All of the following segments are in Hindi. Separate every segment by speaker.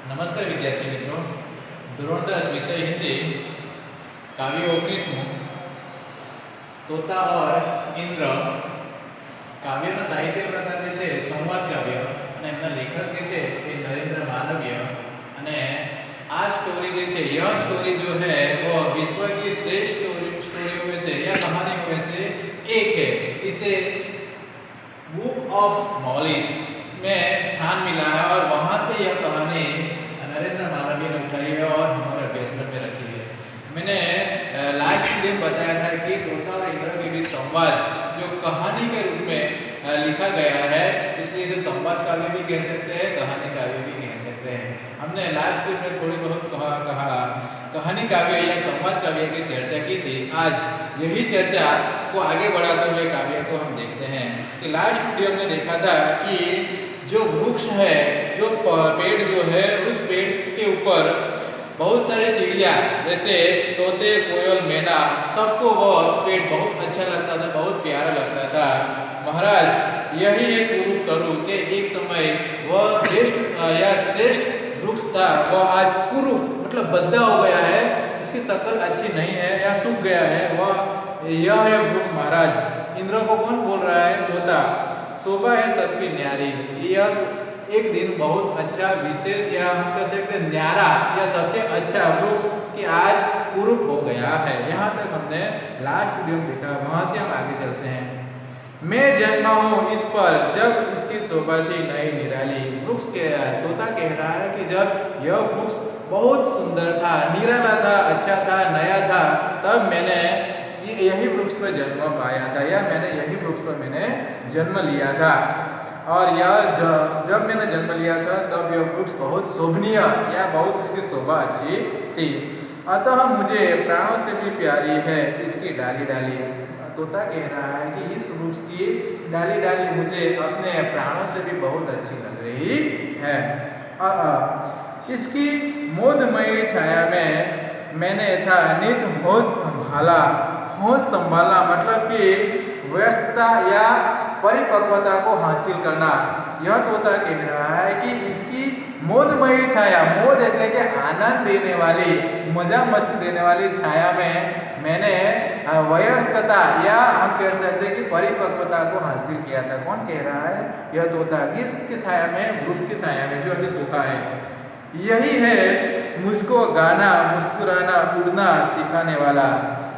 Speaker 1: નમસ્કાર વિદ્યાર્થી મિત્રો, ધોરણ 10 વિષય हिंदी કાવ્ય 19મું તોતા और इंद्र કાવ્યનો સાહિત્ય પ્રકાર જે છે સંવાદ કાવ્ય અને એમના લેખક જે છે એ નરેન્દ્ર માલવીય અને આ स्टोरी જે છે यह स्टोरी जो है वो विश्व की श्रेष्ठ स्टोरियों में से या कहानियों में से एक है। इसे बुक ऑफ नॉलेज में स्थान मिला है और वहाँ से यह कहानी नरेंद्र मालवीय ने उठाई है और हमारे अभ्यासक्रम में रखी है। मैंने लास्ट दिन बताया था कि तोता और इंद्र के बीच संवाद जो कहानी के रूप में लिखा गया है, इसलिए इसे संवाद काव्य भी कह सकते हैं, कहानी काव्य भी कह सकते हैं। हमने लास्ट दिन में थोड़ी बहुत कहा कहानी काव्य या संवाद काव्य की चर्चा की थी। आज यही चर्चा को आगे बढ़ाते हुए काव्य को हम देखते हैं कि लास्ट वीडियो में देखा था कि जो वृक्ष है, जो पेड़ जो है, उस पेड़ के ऊपर बहुत सारे चिड़िया जैसे तोते, कोयल, मैना, सबको वह पेड़ बहुत अच्छा लगता था, बहुत प्यारा लगता था। महाराज यही एक कुरूप तरु के एक समय वह बेस्ट या श्रेष्ठ वृक्ष था, वह आज कुरूप मतलब बद्दा हो गया है, जिसकी शक्ल अच्छी नहीं है या सूख गया है, वह यह है वृक्ष। महाराज इंद्र को कौन बोल रहा है? तोता। शोभा है सबकी न्यारी, यह एक दिन बहुत अच्छा विशेष या हम कह सकते हैं न्यारा या सबसे अच्छा वृक्ष कि आज कुरूप हो गया है। यहाँ तक हमने लास्ट वीडियो में देखा, वहाँ से हम आगे चलते हैं। मैं जन्मा हूँ इस पर जब इसकी शोभा थी नई निराली। वृक्ष के तोता कह रहा है कि जब यह वृक्ष बहुत सुंदर था, निराला था, अच्छा था, नया था, तब मैंने यही वृक्ष पर जन्म पाया था या मैंने यही वृक्ष पर मैंने जन्म लिया था। और यह जब मैंने जन्म लिया था तब यह वृक्ष बहुत शोभनीय या बहुत इसकी शोभा अच्छी थी। अतः मुझे प्राणों से भी प्यारी है इसकी डाली डाली। तोता कह रहा है कि इस वृक्ष की डाली डाली मुझे अपने प्राणों से भी बहुत अच्छी लग रही है। इसकी मोदमयी छाया में मैंने था निज होश संभाला। होश संभालना मतलब कि व्यस्तता या परिपक्वता को हासिल करना। यह तोता कह रहा है कि इसकी मोदमयी छाया, मोद એટલે કે आनंद देने वाली, मजा मस्ती देने वाली छाया में मैंने वयस्कता या हम कह सकते हैं कि परिपक्वता को हासिल किया था। कौन कह रहा है? यह तोता। किसकी छाया में? वृक्ष की छाया में जो अभी सूखा है। यही है मुझको गाना, मुस्कुराना, उड़ना सिखाने वाला।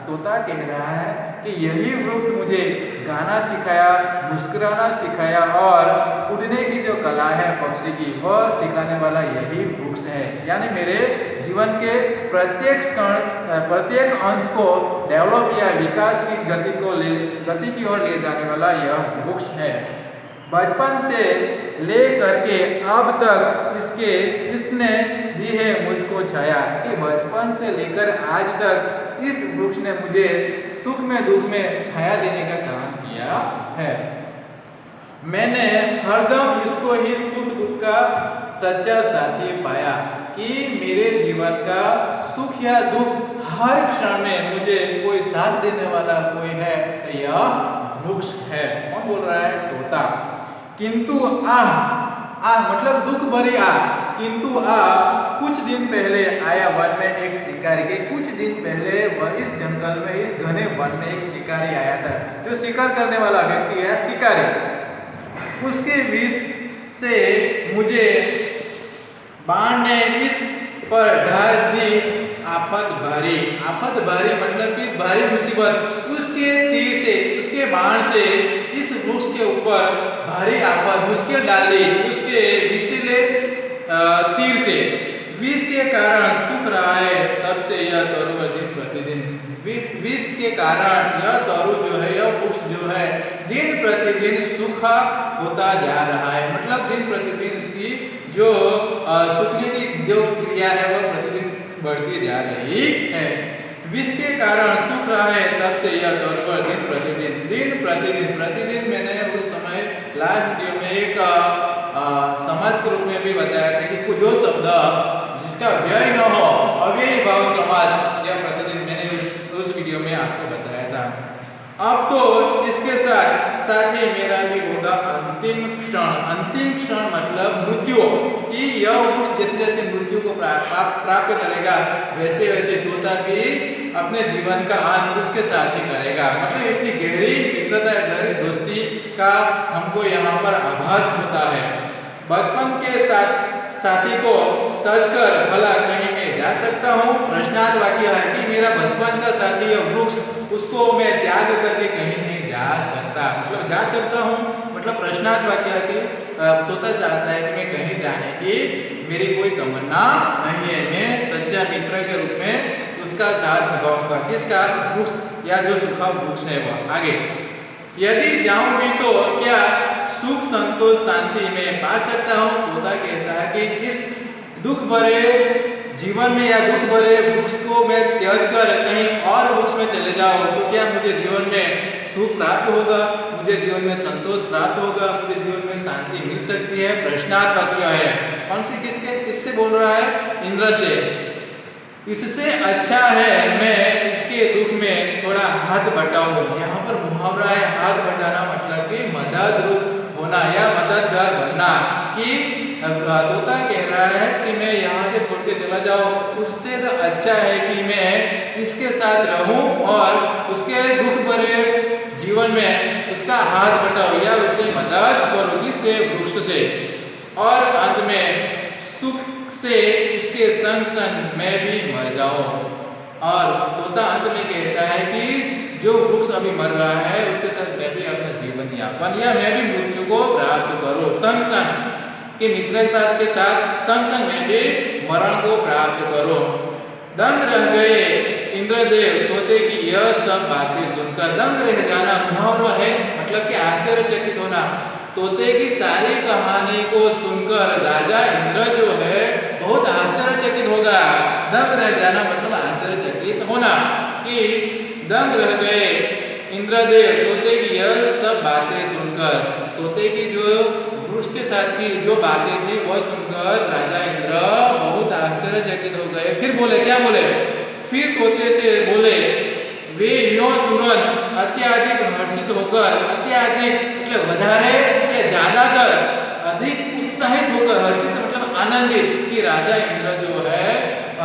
Speaker 1: तोता कह रहा है कि यही वृक्ष मुझे गाना सिखाया, मुस्कुराना सिखाया और उड़ने की जो कला है पक्षी की, वह सिखाने वाला यही वृक्ष है। यानी मेरे जीवन के प्रत्येक अंश को डेवलप या विकास की गति की ओर ले जाने वाला यह वृक्ष है। बचपन से ले करके अब तक इसने दी है मुझको छाया। कि बचपन से लेकर आज तक इस वृक्ष ने मुझे सुख में दुख में छाया देने का काम किया है। मैंने हरदम इसको ही सुख दुख का सच्चा साथी पाया। कि मेरे जीवन का सुख या दुख हर क्षण में मुझे कोई साथ देने वाला कोई है तो यह वृक्ष है। कौन बोल रहा है? तोता। किंतु आह मतलब दुख भरी किंतु कुछ दिन पहले आया वन में एक शिकारी। के कुछ दिन पहले वह इस जंगल में, इस घने वन में एक शिकारी आया था। जो शिकार करने वाला व्यक्ति है शिकारी, उसके विष से मुझे बाण ने इस पर ढाल दी आफत भारी। आफत भारी मतलब कि भारी मुसीबत उसके तीर से, उसके बाण से इस वृक्ष के ऊपर भारी आफत मुश्किल डाल दी उसके विषीले तीर से। विष के कारण सूख रहा है तब से यह तरु दिन प्रतिदिन। विष के कारण यह तरु जो है, यह वृक्ष जो है दिन प्रतिदिन सूखा होता जा रहा है। मतलब दिन प्रतिदिन इसकी जो सूखने की जो क्रिया है वह प्रतिदिन बढ़ती जा रही है। विष के कारण सूख रहा है तब से यह तरुवर दिन प्रतिदिन मैंने उस समय लास्ट वीडियो में एक समास के रूप में भी बताया था कि जो शब्द जिसका व्यय न हो, अव्ययी भाव समास, यह प्रतिदिन मैंने उस वीडियो में आपको बताया था। अब तो इसके साथ ही मेरा भी होगा अंतिम क्षण। अंतिम क्षण मतलब मृत्यु। कि कि यह वृक्ष जैसे जैसे मृत्यु को प्राप्त करेगा वैसे वैसे तोता भी अपने जीवन का अंत उसके साथ ही करेगा। मतलब इतनी गहरी मित्रता, गहरी दोस्ती का हमको यहाँ पर आभास होता है। बचपन के साथी को तज कर भला कहीं मैं जा सकता हूँ। प्रश्नार्थ वाक्य है कि मेरा बचपन का साथी या वृक्ष, उसको मैं त्याग करके कहीं नहीं जा सकता। मतलब जा सकता हूँ, मतलब प्रश्नार्थ वाक्य है कि तोता चाहता है कि मैं कहीं जाने की मेरी कोई तमन्ना नहीं है, मैं सच्चा मित्र के रूप में उसका साथ निभाऊंगा। किसका? वृक्ष या जो सूखा वृक्ष है वह। आगे, यदि जाऊं भी तो क्या सुख संतोष शांति में पा सकता हूँ। तोता कहता है कि इस दुख भरे जीवन में या दुख भरे वृक्ष को मैं त्याग कर कहीं और वृक्ष में चले जाऊं तो क्या मुझे जीवन में सुख प्राप्त होगा, मुझे जीवन में संतोष प्राप्त होगा, मुझे जीवन में शांति मिल सकती है। प्रश्नार्थ वाक्य है। कौन सी किससे बोल रहा है? इंद्र से। इससे अच्छा है मैं इसके दुख में थोड़ा हाथ बटाऊं। यहाँ पर मुहावरा है हाथ बटाना, मतलब कि मदद रूप होना या मददगार बनना। कि तोता कह रहा है कि मैं यहाँ से छोड़ के चला जाऊं, उससे तो अच्छा है कि मैं इसके साथ रहूं और उसके दुख भरे जीवन में उसका हाथ बटाऊं या उसे मदद करूं। किससे? वृक्ष से। और अंत में सुख से इसके संग संग मैं भी मर जाऊं। और तोता अंत में कहता है कि जो वृक्ष अभी मर रहा है उसके साथ मैं भी अपना जीवन यापन या मैं भी मृत्यु को प्राप्त करूं। संग संग के मित्रता के साथ संग संग मैं भी मरण को प्राप्त करूं। दंग रह गए इंद्रदेव तोते की यह सब बातें सुनकर। दंग रह जाना मुहावरा है, मतलब कि आश्चर्यचकित होना। तोते की सारी कहानी को सुनकर राजा इंद्र जो है बहुत आश्चर्यचकित होगा। दंग रह जाना मतलब आश्चर्यचकित होना। कि दंग रह गए इंद्रदेव तोते की यह सब बातें सुनकर। तोते की जो वृक्ष के साथ की जो बातें थी वह सुनकर राजा इंद्र बहुत आश्चर्यचकित हो गए। फिर बोले, क्या बोले? फिर तोते से बोले, वे यो तुरंत अत्याधिक हर्षित होकर, अत्याधिक मतलब વધારે या ज्यादातर, अधिक उत्साहित होकर, हर्षित मतलब आनंदित, कि राजा इंद्र जो है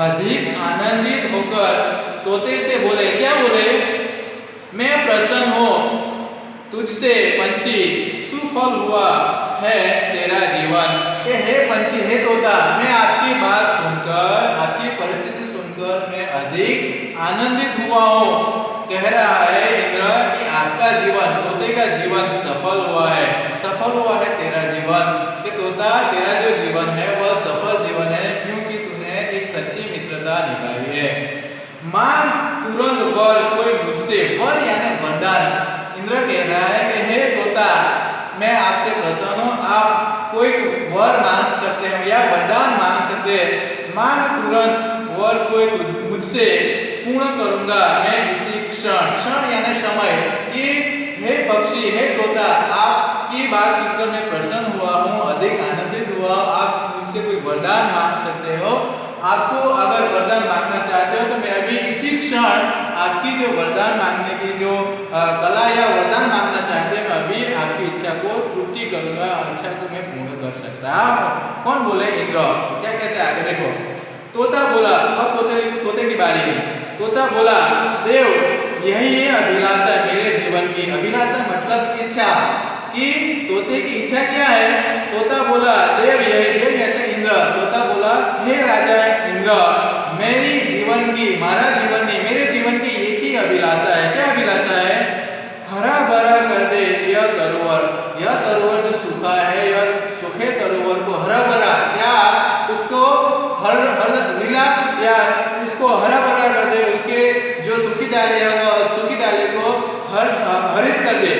Speaker 1: अधिक आनंदित होकर तोते से बोले, क्या बोले? मैं प्रसन्न हूँ तुझसे पंछी, सुफल हुआ है तेरा जीवन। कि हे पंछी, हे तोता, मैं आपकी बात सुनकर, आपकी परिस्थिति सुनकर मैं अधिक आनंदित हुआ हूँ। कह रहा है इंद्र कि आपका जीवन, तोते का जीवन सफल हुआ है, सफल हुआ है तेरा जीवन। कि तोता, तेरा जो जीवन है वह सफल जीवन है क्योंकि तूने एक सच्ची मित्रता निभाई है। मांग तुरंत वर कोई मुझसे, वर यानी वरदान। इंद्र कह रहा है कि हे तोता, मैं आपसे प्रसन्न हूँ, आप कोई वर मांग सकते हैं या वरदान मांग सकते हैं। मांग तुरंत वर कोई मुझसे, पूर्ण करूंगा मैं इसी क्षण। क्षण यानी समय। कि हे पक्षी, हे तोता, आपकी बात सुनकर मैं प्रसन्न हुआ हूँ, अधिक आनंदित हुआ। आप मुझसे कोई वरदान मांग सकते हो। आपको अगर वरदान मांगना चाहते हो तो मैं अभी इसी क्षण आपकी जो वरदान मांगने की जो कला या वरदान मांगना चाहते हैं, मैं अभी आपकी इच्छा को तृप्ति करूंगा, इच्छा को मैं पूर्ण कर सकता हूं। कौन बोले? इंद्र। क्या कहते हैं आगे देखो। तोता बोला, अब तोते की बारी है। तोता बोला, देव यही है अभिलाषा मेरे जीवन की। अभिलाषा मतलब इच्छा। कि तोते की इच्छा क्या है? तोता बोला, देव यही, देव यानी इंद्र। तोता बोला, हे राजा इंद्र, मेरी जीवन की, मारा जीवन नहीं, मेरे जीवन की एक ही अभिलाषा है। क्या अभिलाषा है? हरा भरा कर दे यह तरोवर। यह तरोवर जो सूखा है, यह सूखे तरोवर को हरा भरा, या उसको हर लीला, या इसको हरा भरा कर दे। उसके जो सूखी डाली है वो सूखी डाली को हरित कर दे,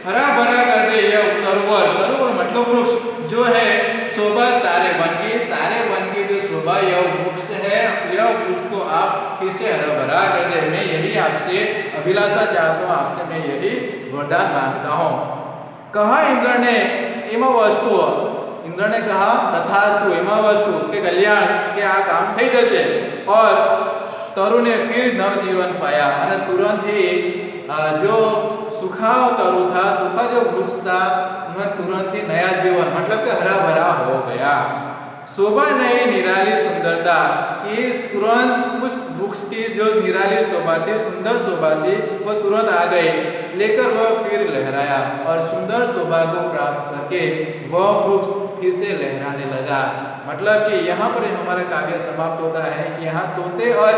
Speaker 1: हरा भरा कर दे। यह तरोवर, तरोवर मतलब वृक्ष जो है, शोभा सारे वन की जो शोभा यह वृक्ष है, यह वृक्ष को आप फिर से हरा भरा कर दे। मैं यही आपसे अभिलाषा चाहता हूँ, आपसे मैं यही वरदान मांगता हूँ। कहा इंद्र ने इमवस्तु, इंद्र ने कहा तथास्तु, इमवस्तु के कल्याण के आ काम થઈ જશે। और तरु ने फिर नवजीवन पाया। और तुरंत ही जो सूखा तरु था, सूखा जो वृक्ष था, उन्हें तुरंत ही नया जीवन मतलब कि हरा भरा हो गया।
Speaker 2: शोभा नहीं निराली सुंदरता, कि तुरंत उस वृक्ष की जो निराली शोभा थी, सुंदर शोभा थी, वो तुरंत आ गई, लेकर वह फिर लहराया और सुंदर शोभा को प्राप्त करके वह वृक्ष फिर से लहराने लगा। मतलब कि यहाँ पर हमारा काव्य समाप्त होता है कि यहाँ तोते और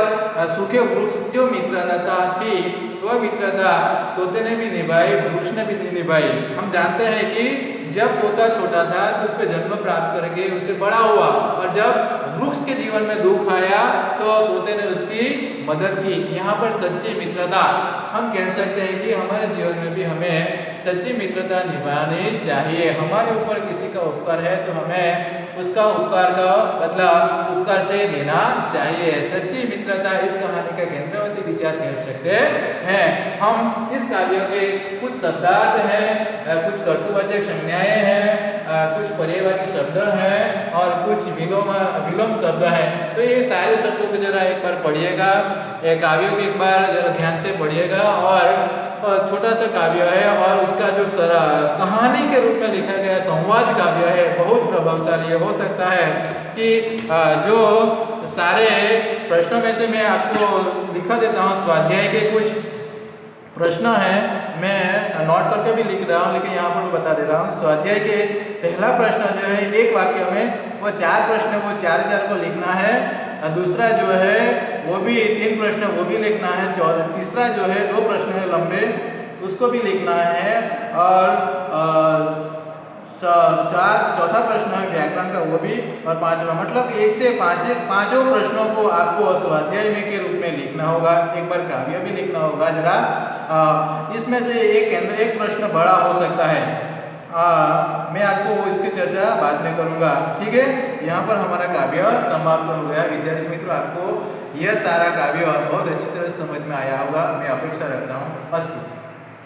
Speaker 2: सूखे वृक्ष जो मित्रता थी, वह मित्रता तोते ने भी निभाई, वृक्ष ने भी निभाई। हम जानते हैं कि जब तोता छोटा था तो उस पर जन्म प्राप्त करके उसे बड़ा हुआ, और जब वृक्ष के जीवन में दुख आया तो तोते ने उसकी मदद की। यहाँ पर सच्ची मित्रता, हम कह सकते हैं कि हमारे जीवन में भी हमें सच्ची मित्रता निभानी चाहिए। हमारे ऊपर किसी का उपकार है तो हमें उसका उपकार का बदला उपकार से देना चाहिए। सच्ची मित्रता इस कहानी का केंद्रवर्ती विचार कह सकते हैं। हम इस काव्य के कुछ शब्दार्थ हैं, कुछ कर्तृवाचक संज्ञाएं हैं, कुछ पर्यायवाची शब्द हैं और कुछ विलोम शब्द हैं। तो ये सारे शब्दों को जरा एक बार पढ़िएगा, ये काव्यों को एक बार जरा ध्यान से पढ़िएगा। और छोटा सा काव्य है और उसका जो कहानी के रूप में लिखा गया संवाद काव्य है, बहुत प्रभावशाली हो सकता है कि जो सारे प्रश्नों में से मैं आपको लिखा देता हूँ। स्वाध्याय के कुछ प्रश्न है, मैं नोट करके भी लिख रहा हूँ, लेकिन यहाँ पर मैं बता दे रहा हूँ। स्वाध्याय के पहला प्रश्न जो है एक वाक्य में, वो 4 प्रश्न वो 4 को लिखना है। दूसरा जो है वो भी 3 प्रश्न वो भी लिखना है। तीसरा जो है 2 प्रश्न है लंबे, उसको भी लिखना है। और चौथा प्रश्न है व्याकरण का, वो भी। और 5वां, मतलब 1 से 5 पाँचों प्रश्नों को आपको स्वाध्याय में के रूप में लिखना होगा। एक बार काव्य भी लिखना होगा जरा। इसमें से एक प्रश्न बड़ा हो सकता है, मैं आपको इसकी चर्चा बाद में करूंगा, ठीक है। यहाँ पर हमारा काव्य समाप्त हो गया। विद्यार्थी मित्रों, आपको यह सारा काव्य बहुत अच्छी तरह समझ में आया होगा, मैं अपेक्षा रखता हूँ। अस्तु।